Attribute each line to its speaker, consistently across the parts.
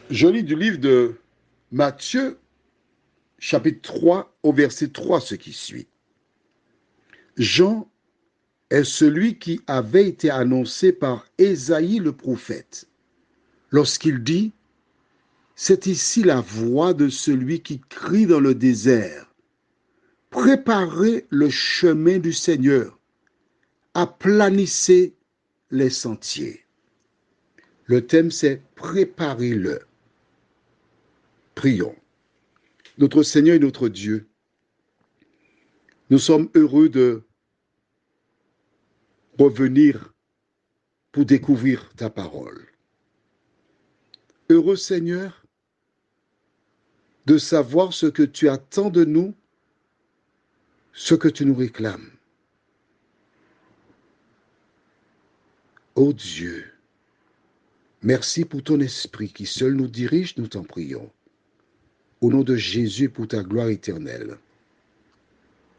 Speaker 1: Je lis du livre de Matthieu, chapitre 3, au verset 3, ce qui suit. Jean est celui qui avait été annoncé par Ésaïe le prophète, lorsqu'il dit: C'est ici la voix de celui qui crie dans le désert. Préparez le chemin du Seigneur, aplanissez les sentiers. Le thème, c'est préparez-le. Prions. Notre Seigneur et notre Dieu, nous sommes heureux de revenir pour découvrir ta parole. Heureux Seigneur de savoir ce que tu attends de nous, ce que tu nous réclames. Ô Dieu, merci pour ton esprit qui seul nous dirige, nous t'en prions. Au nom de Jésus, pour ta gloire éternelle.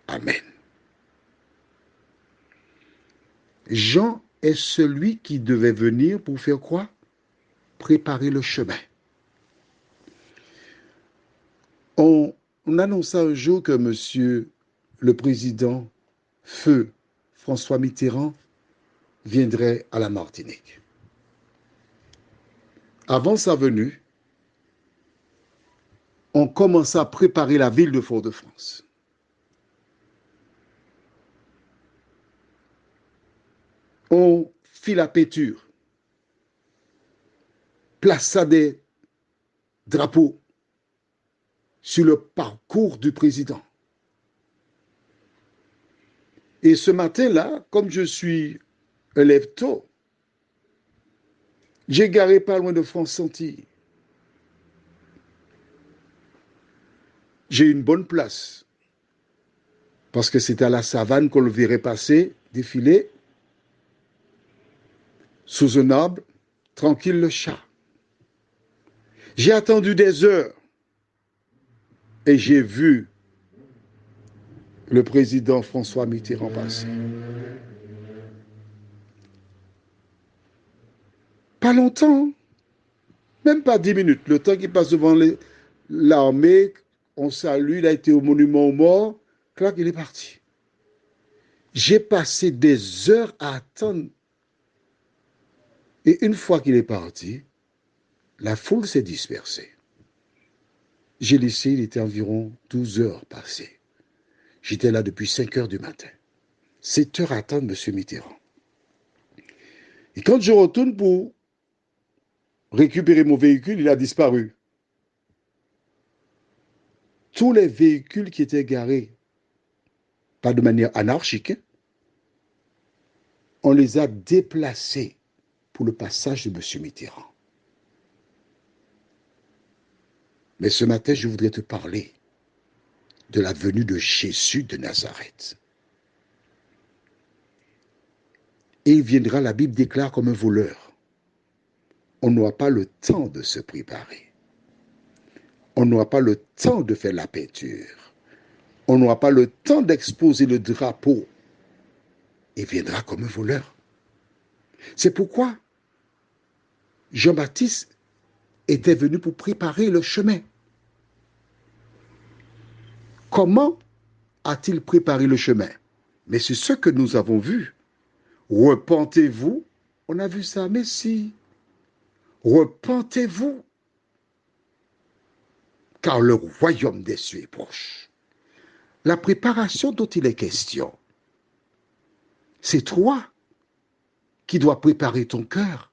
Speaker 1: Amen. Jean est celui qui devait venir pour faire quoi? Préparer le chemin. On annonça un jour que monsieur le président Feu François Mitterrand viendrait à la Martinique. Avant sa venue, on commença à préparer la ville de Fort-de-France. On fit la peinture, plaça des drapeaux sur le parcours du président. Et ce matin-là, comme je suis un lève-tôt, j'ai garé pas loin de France-Antilles. J'ai une bonne place, parce que c'est à la savane qu'on le verrait passer, défiler, sous un arbre, tranquille le chat. J'ai attendu des heures et j'ai vu le président François Mitterrand passer. Pas longtemps, même pas 10 minutes. Le temps qu'il passe devant l'armée, on salue, il a été au monument aux morts, clac, il est parti. J'ai passé des heures à attendre. Et une fois qu'il est parti, la foule s'est dispersée. J'ai laissé, il était environ 12 heures passées. J'étais là depuis 5 heures du matin. 7 heures à attendre M. Mitterrand. Et quand je retourne pour récupérer mon véhicule, il a disparu. Tous les véhicules qui étaient garés, pas de manière anarchique, on les a déplacés pour le passage de M. Mitterrand. Mais ce matin, je voudrais te parler de la venue de Jésus de Nazareth. Et il viendra, la Bible déclare, comme un voleur. On n'aura pas le temps de se préparer. On n'aura pas le temps de faire la peinture. On n'aura pas le temps d'exposer le drapeau. Il viendra comme un voleur. C'est pourquoi Jean-Baptiste était venu pour préparer le chemin. Comment a-t-il préparé le chemin? Mais c'est ce que nous avons vu. Repentez-vous. On a vu ça, mais si. Repentez-vous, car le royaume des cieux est proche. La préparation dont il est question, c'est toi qui dois préparer ton cœur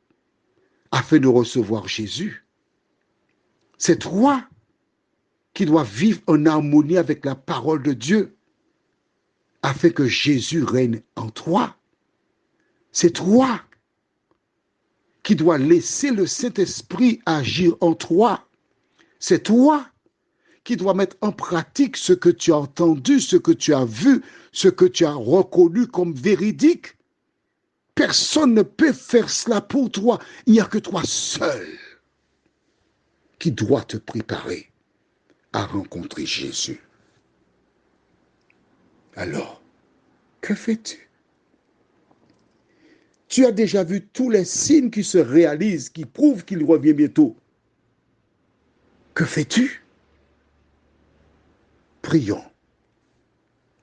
Speaker 1: afin de recevoir Jésus. C'est toi qui dois vivre en harmonie avec la parole de Dieu afin que Jésus règne en toi. C'est toi qui dois laisser le Saint-Esprit agir en toi. C'est toi qui dois mettre en pratique ce que tu as entendu, ce que tu as vu, ce que tu as reconnu comme véridique. Personne ne peut faire cela pour toi. Il n'y a que toi seul qui dois te préparer à rencontrer Jésus. Alors, que fais-tu? Tu as déjà vu tous les signes qui se réalisent, qui prouvent qu'il revient bientôt. Que fais-tu? Prions.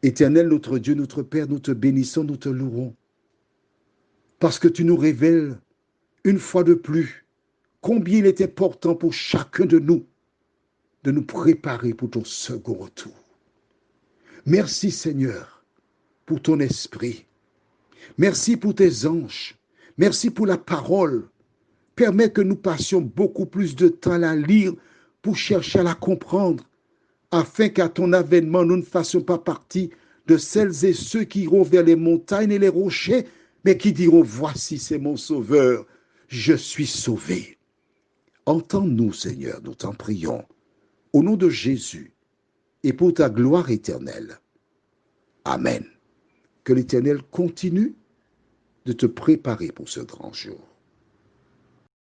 Speaker 1: Éternel, notre Dieu, notre Père, nous te bénissons, nous te louons, parce que tu nous révèles une fois de plus combien il est important pour chacun de nous préparer pour ton second retour. Merci Seigneur pour ton esprit. Merci pour tes anges. Merci pour la parole. Permets que nous passions beaucoup plus de temps à la lire pour chercher à la comprendre, afin qu'à ton avènement, nous ne fassions pas partie de celles et ceux qui iront vers les montagnes et les rochers, mais qui diront, voici c'est mon sauveur, je suis sauvé. Entends-nous, Seigneur, nous t'en prions, au nom de Jésus, et pour ta gloire éternelle. Amen. Que l'Éternel continue de te préparer pour ce grand jour.